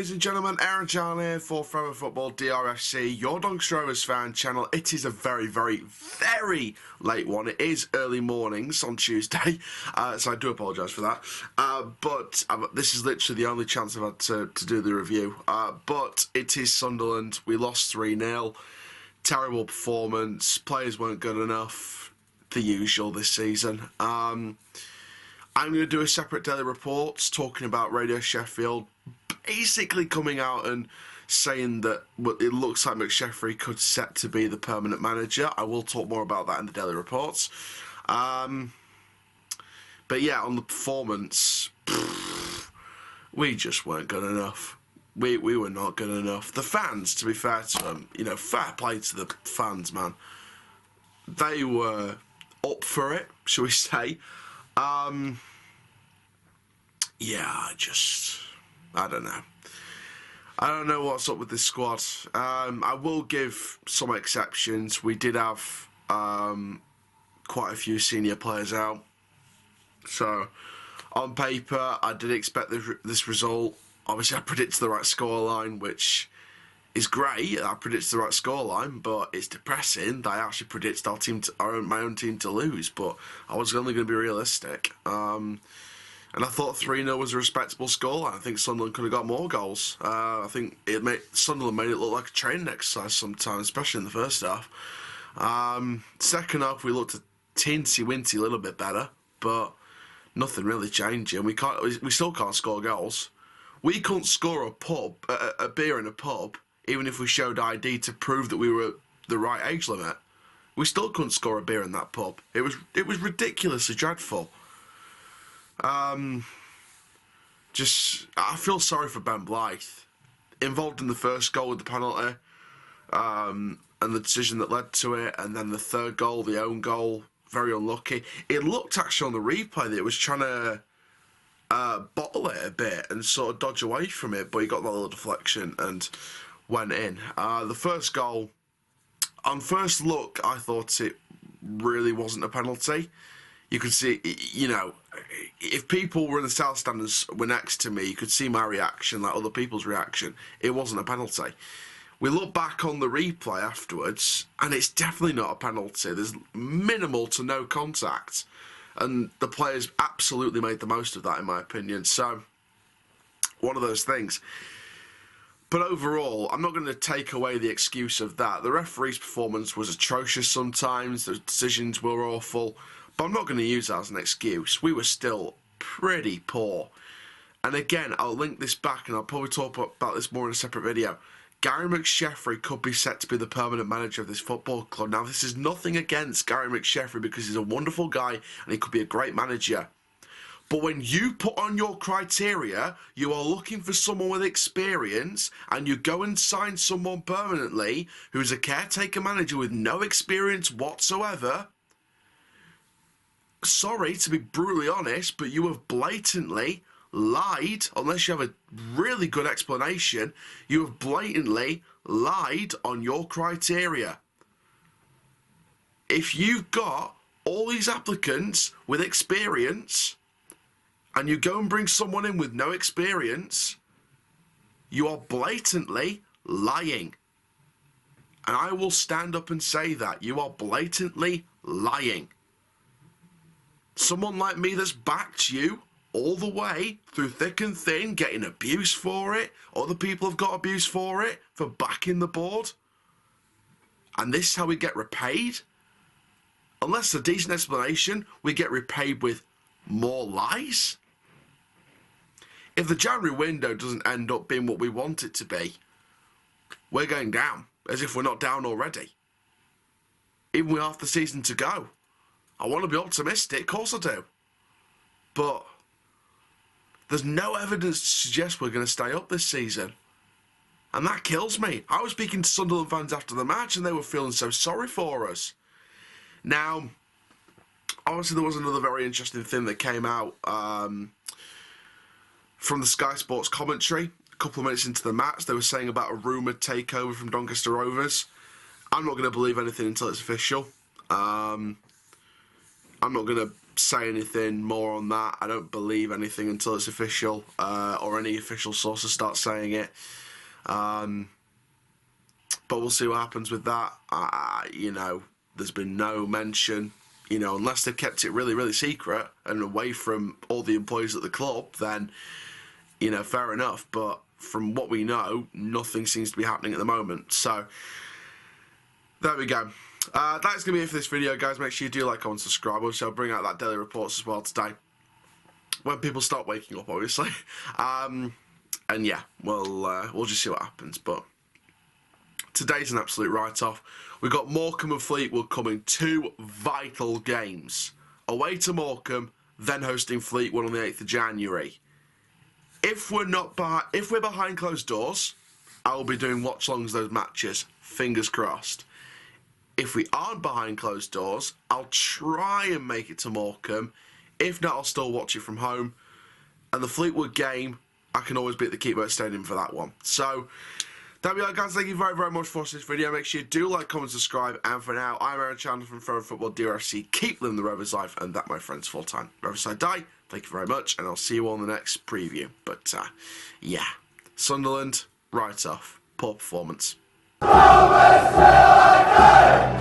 ladies and gentlemen, Aaron John here for Forever Football DRFC, your Doncaster Rovers fan channel. It is a very, very, very late one. It is early mornings on Tuesday, so I do apologise for that. But this is literally the only chance I've had to do the review. But it is Sunderland. We lost 3-0. Terrible performance. Players weren't good enough. The usual this season. I'm going to do a separate daily reports talking about Radio Sheffield basically coming out and saying that it looks like McSheffrey could set to be the permanent manager. I will talk more about that in the daily reports. But yeah, on the performance, we just weren't good enough. We were not good enough. The fans, to be fair to them, fair play to the fans, man. They were up for it, shall we say. Yeah, I don't know. I don't know what's up with this squad. I will give some exceptions. We did have quite a few senior players out. So, on paper, I did expect this result. Obviously, I predicted the right scoreline, which is great. I predicted the right scoreline, but it's depressing that I actually predicted my own team to lose. But I was only going to be realistic. And I thought 3-0 was a respectable score. I think Sunderland could have got more goals. I think Sunderland made it look like a training exercise sometimes, especially in the first half. Second half, we looked a teensy-winty little bit better, but nothing really changing. We still can't score goals. We couldn't score a beer in a pub, even if we showed ID to prove that we were the right age limit. We still couldn't score a beer in that pub. It was ridiculously dreadful. I feel sorry for Ben Blythe. Involved in the first goal with the penalty, and the decision that led to it, and then the third goal, the own goal, very unlucky. It looked actually on the replay that it was trying to bottle it a bit and sort of dodge away from it, but he got that little deflection and went in. The first goal, on first look, I thought it really wasn't a penalty. You could see, if people were in the south stand and were next to me, you could see my reaction, like other people's reaction. It wasn't a penalty. We look back on the replay afterwards, and it's definitely not a penalty. There's minimal to no contact, and the players absolutely made the most of that, in my opinion. So, one of those things. But overall, I'm not going to take away the excuse of that. The referee's performance was atrocious sometimes. The decisions were awful. But I'm not going to use that as an excuse. We were still pretty poor. And again, I'll link this back and I'll probably talk about this more in a separate video. Gary McSheffrey could be set to be the permanent manager of this football club. Now, this is nothing against Gary McSheffrey because he's a wonderful guy and he could be a great manager. But when you put on your criteria, you are looking for someone with experience and you go and sign someone permanently who's a caretaker manager with no experience whatsoever. Sorry to be brutally honest, but you have blatantly lied, unless you have a really good explanation, you have blatantly lied on your criteria. If you've got all these applicants with experience and you go and bring someone in with no experience, you are blatantly lying. And I will stand up and say that. You are blatantly lying. Someone like me that's backed you all the way through thick and thin, getting abuse for it. Other people have got abuse for it, for backing the board. And this is how we get repaid? Unless a decent explanation, we get repaid with more lies? If the January window doesn't end up being what we want it to be, we're going down, as if we're not down already. Even with half the season to go. I want to be optimistic, of course I do. But there's no evidence to suggest we're going to stay up this season. And that kills me. I was speaking to Sunderland fans after the match and they were feeling so sorry for us. Now, obviously there was another very interesting thing that came out from the Sky Sports commentary. A couple of minutes into the match, they were saying about a rumoured takeover from Doncaster Rovers. I'm not going to believe anything until it's official. I'm not going to say anything more on that. I don't believe anything until it's official, or any official sources start saying it. But we'll see what happens with that. You know, there's been no mention. You know, unless they've kept it really, really secret and away from all the employees at the club, then, you know, fair enough. But from what we know, nothing seems to be happening at the moment. So, there we go. That's going to be it for this video, guys. Make sure you do like, comment, subscribe. Also, I'll bring out that daily reports as well today, when people start waking up, obviously. And yeah, we'll just see what happens. But today's an absolute write-off. We've got Morecambe and Fleetwood coming, 2 vital games. Away to Morecambe, then hosting Fleetwood on the 8th of January. If we're behind closed doors, I will be doing watch-alongs those matches. Fingers crossed. If we aren't behind closed doors, I'll try and make it to Morecambe. If not, I'll still watch it from home. And the Fleetwood game, I can always be at the Keepmoat Stadium for that one. So, that'll be all, guys. Thank you very, very much for watching this video. Make sure you do like, comment, subscribe. And for now, I'm Aaron Chandler from Forever Football DRFC. Keep living the Rovers life. And that, my friends, full-time. Riverside die. Thank you very much. And I'll see you all in the next preview. But, yeah. Sunderland, write-off. Poor performance. Rovers till I die!